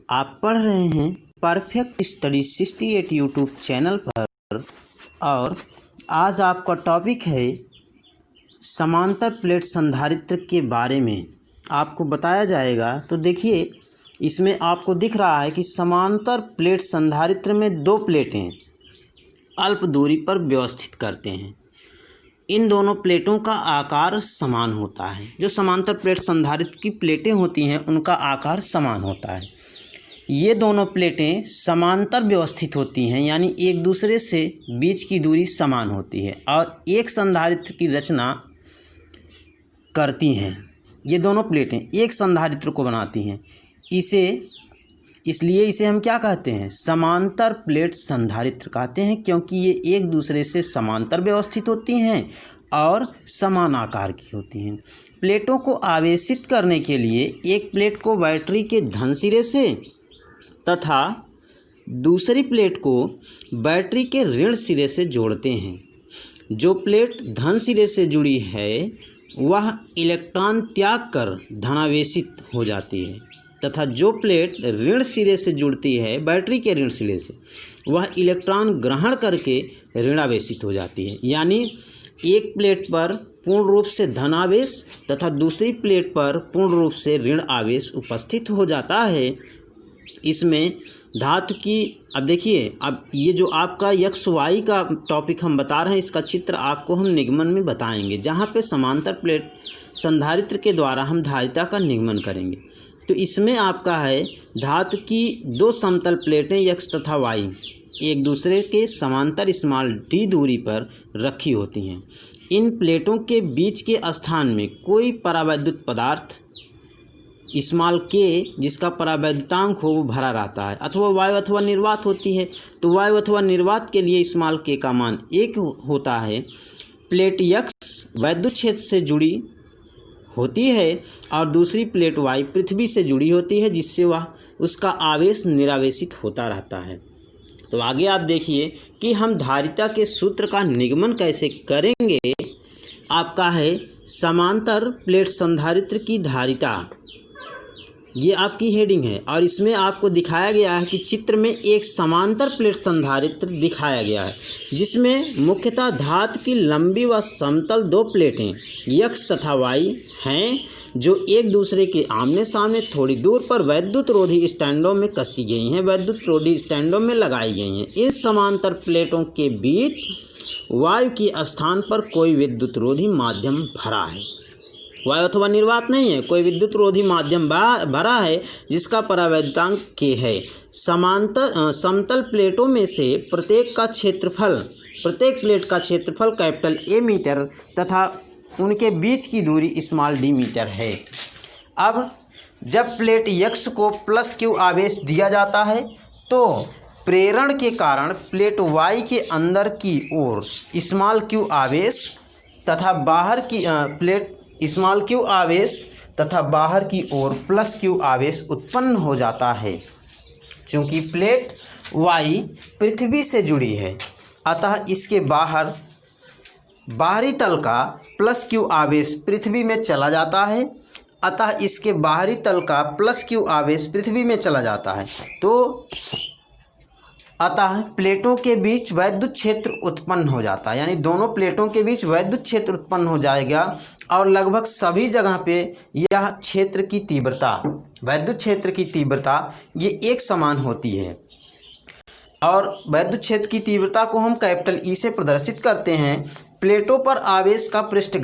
आप पढ़ रहे हैं परफेक्ट स्टडी 68 यूट्यूब चैनल पर और आज आपका टॉपिक है समांतर प्लेट संधारित्र के बारे में आपको बताया जाएगा। तो देखिए, इसमें आपको दिख रहा है कि समांतर प्लेट संधारित्र में दो प्लेटें अल्प दूरी पर व्यवस्थित करते हैं। इन दोनों प्लेटों का आकार समान होता है। जो समांतर प्लेट संधारित्र की प्लेटें होती हैं उनका आकार समान होता है। ये दोनों प्लेटें समांतर व्यवस्थित होती हैं, यानी एक दूसरे से बीच की दूरी समान होती है और एक संधारित्र की रचना करती हैं। ये दोनों प्लेटें एक संधारित्र को बनाती हैं। इसलिए इसे हम क्या कहते हैं? समांतर प्लेट संधारित्र कहते हैं, क्योंकि ये एक दूसरे से समांतर व्यवस्थित होती हैं और समान आकार की होती हैं। प्लेटों को आवेशित करने के लिए एक प्लेट को बैटरी के धन सिरे से तथा दूसरी प्लेट को बैटरी के ऋण सिरे से जोड़ते हैं। जो प्लेट धन सिरे से जुड़ी है वह इलेक्ट्रॉन त्याग कर धनावेशित हो जाती है तथा जो प्लेट ऋण सिरे से जुड़ती है बैटरी के ऋण सिरे से वह इलेक्ट्रॉन ग्रहण करके ऋणावेशित हो जाती है। यानी एक प्लेट पर पूर्ण रूप से धनावेश तथा दूसरी प्लेट पर पूर्ण रूप से ऋण आवेश उपस्थित हो जाता है। इसमें धातु की, अब देखिए, अब ये जो आपका एक्स वाई का टॉपिक हम बता रहे हैं, इसका चित्र आपको हम निगमन में बताएंगे, जहाँ पे समांतर प्लेट संधारित्र के द्वारा हम धारिता का निगमन करेंगे। तो इसमें आपका है धातु की दो समतल प्लेटें एक्स तथा वाई एक दूसरे के समांतर स्मॉल डी दूरी पर रखी होती हैं। इन प्लेटों के बीच के स्थान में कोई परावैद्युत पदार्थ स्मॉल के जिसका परावैद्युतांक हो वो भरा रहता है, अथवा वायु अथवा निर्वात होती है। तो वायु अथवा निर्वात के लिए स्मॉल के का मान 1 होता है। प्लेट एक्स वैद्युत क्षेत्र से जुड़ी होती है और दूसरी प्लेट वाई पृथ्वी से जुड़ी होती है, जिससे वह उसका आवेश निरावेशित होता रहता है। तो आगे आप देखिए कि हम धारिता के सूत्र का निगमन कैसे करेंगे। आपका है समांतर प्लेट संधारित्र की धारिता, ये आपकी हेडिंग है और इसमें आपको दिखाया गया है कि चित्र में एक समांतर प्लेट संधारित्र दिखाया गया है, जिसमें मुख्यतः धातु की लंबी व समतल दो प्लेटें एक्स तथा वाई हैं, जो एक दूसरे के आमने सामने थोड़ी दूर पर वैद्युत रोधी स्टैंडों में कसी गई हैं, वैद्युत रोधी स्टैंडों में लगाई गई हैं। इन समांतर प्लेटों के बीच वायु के स्थान पर कोई विद्युत रोधी माध्यम भरा है। वायु अथवा निर्वात नहीं है, कोई विद्युत रोधी माध्यम भरा है जिसका परावैद्युतांक के है। समतल प्लेटों में से प्रत्येक प्लेट का क्षेत्रफल कैपिटल ए मीटर तथा उनके बीच की दूरी स्मॉल डी मीटर है। अब जब प्लेट एक्स को प्लस क्यू आवेश दिया जाता है तो प्रेरण के कारण प्लेट वाई के अंदर की ओर स्मॉल क्यू आवेश तथा बाहर की प्लेट स्मॉल क्यू आवेश तथा बाहर की ओर प्लस क्यू आवेश उत्पन्न हो जाता है। चूँकि प्लेट वाई पृथ्वी से जुड़ी है, अतः इसके बाहरी तल का प्लस क्यू आवेश पृथ्वी में चला जाता है, अतः इसके बाहरी तल का प्लस क्यू आवेश पृथ्वी में चला जाता है। तो अतः प्लेटों के बीच वैद्युत क्षेत्र उत्पन्न हो जाता है, यानी दोनों प्लेटों के बीच वैद्युत क्षेत्र उत्पन्न हो जाएगा और लगभग सभी जगह पे यह क्षेत्र की तीव्रता, वैद्युत क्षेत्र की तीव्रता ये एक समान होती है। और वैद्युत क्षेत्र की तीव्रता को हम कैपिटल ई से प्रदर्शित करते हैं। प्लेटों पर आवेश का पृष्ठ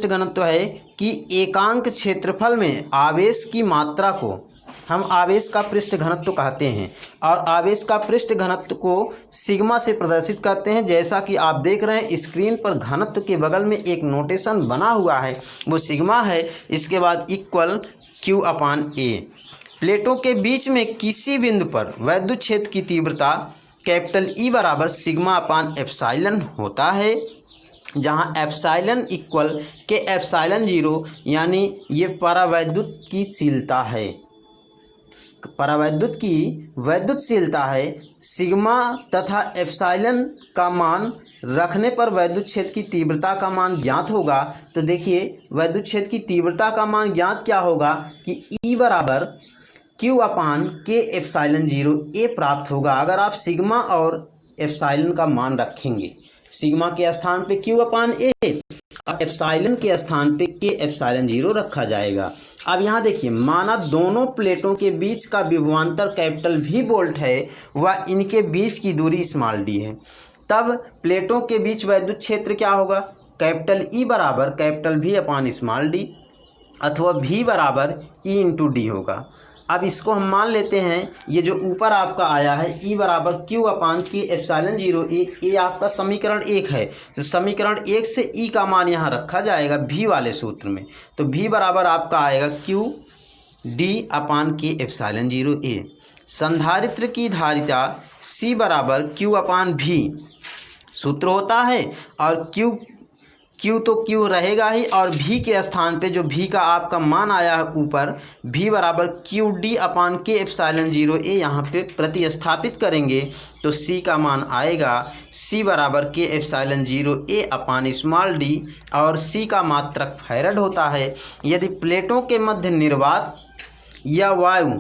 घनत्व है कि एकांक क्षेत्रफल में आवेश की मात्रा को हम आवेश का पृष्ठ घनत्व कहते हैं और आवेश का पृष्ठ घनत्व को सिग्मा से प्रदर्शित करते हैं। जैसा कि आप देख रहे हैं स्क्रीन पर घनत्व के बगल में एक नोटेशन बना हुआ है, वो सिग्मा है। इसके बाद इक्वल क्यू अपान ए। प्लेटों के बीच में किसी बिंदु पर वैद्युत क्षेत्र की तीव्रता कैपिटल ई बराबर सिग्मा अपान एप्सिलॉन होता है, जहाँ एप्सिलॉन इक्वल के एप्सिलॉन 0, यानी ये परावैद्युत की शीलता है। परावैद्युत की वैद्युतशीलता है सिग्मा तथा एप्सिलॉन का मान रखने पर वैद्युत क्षेत्र की तीव्रता का मान ज्ञात होगा। तो देखिए वैद्युत क्षेत्र की तीव्रता का मान ज्ञात क्या होगा कि E बराबर Q upon K epsilon 0 A प्राप्त होगा। अगर आप सिग्मा और एप्सिलॉन का मान रखेंगे, सिग्मा के स्थान पे Q अपान A और एप्सिलॉन के स्थान पे K एप्सिलॉन 0 रखा जाएगा। अब यहाँ देखिए, माना दोनों प्लेटों के बीच का विभवांतर कैपिटल V वोल्ट है व इनके बीच की दूरी स्मॉल d है, तब प्लेटों के बीच वैद्युत क्षेत्र क्या होगा? कैपिटल E बराबर कैपिटल V अपान स्मॉल d अथवा V बराबर E इंटू डी होगा। अब इसको हम मान लेते हैं, ये जो ऊपर आपका आया है E बराबर Q upon K epsilon 0 A, ये आपका समीकरण 1 है। तो समीकरण 1 से E का मान यहाँ रखा जाएगा V वाले सूत्र में। तो V बराबर आपका आएगा Q D upon K epsilon 0 A। संधारित्र की धारिता C बराबर Q अपान V सूत्र होता है, और Q तो Q रहेगा ही, और V के स्थान पे जो V का आपका मान आया है ऊपर, V बराबर Q D upon K epsilon 0 A यहाँ पे प्रतिस्थापित करेंगे तो C का मान आएगा C बराबर K epsilon 0 A upon small d, और C का मात्रक फैरड होता है। यदि प्लेटों के मध्य निर्वात या वायु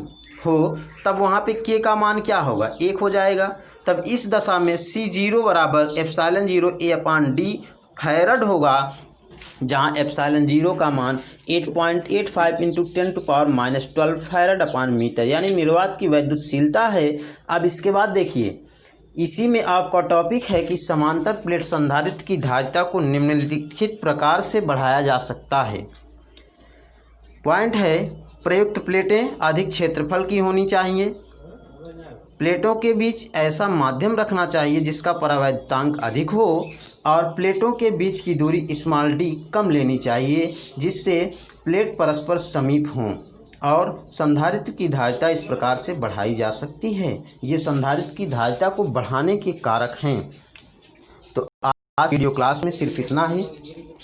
हो तब वहाँ पे K का मान क्या होगा? 1 हो जाएगा। तब इस दशा में C0 बराबर epsilon 0 A upon D farad होगा, जहाँ एप्सिलॉन 0 का मान 8.85 इंटू 10⁻12 फैरड अपान मीटर, यानी निर्वात की वैद्युतशीलता है। अब इसके बाद देखिए, इसी में आपका टॉपिक है कि समांतर प्लेट संधारित्र की धारिता को निम्नलिखित प्रकार से बढ़ाया जा सकता है। पॉइंट है, प्रयुक्त प्लेटें अधिक क्षेत्रफल की होनी चाहिए, प्लेटों के बीच ऐसा माध्यम रखना चाहिए जिसका परावैद्युतांक अधिक हो, और प्लेटों के बीच की दूरी स्मॉल d कम लेनी चाहिए जिससे प्लेट परस्पर समीप हों, और संधारित्र की धारिता इस प्रकार से बढ़ाई जा सकती है। ये संधारित्र की धारिता को बढ़ाने के कारक हैं। तो आज वीडियो क्लास में सिर्फ इतना ही।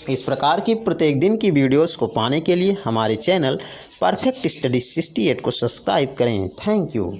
इस प्रकार की प्रत्येक दिन की वीडियोस को पाने के लिए हमारे चैनल परफेक्ट स्टडी 68 को सब्सक्राइब करें। Thank you.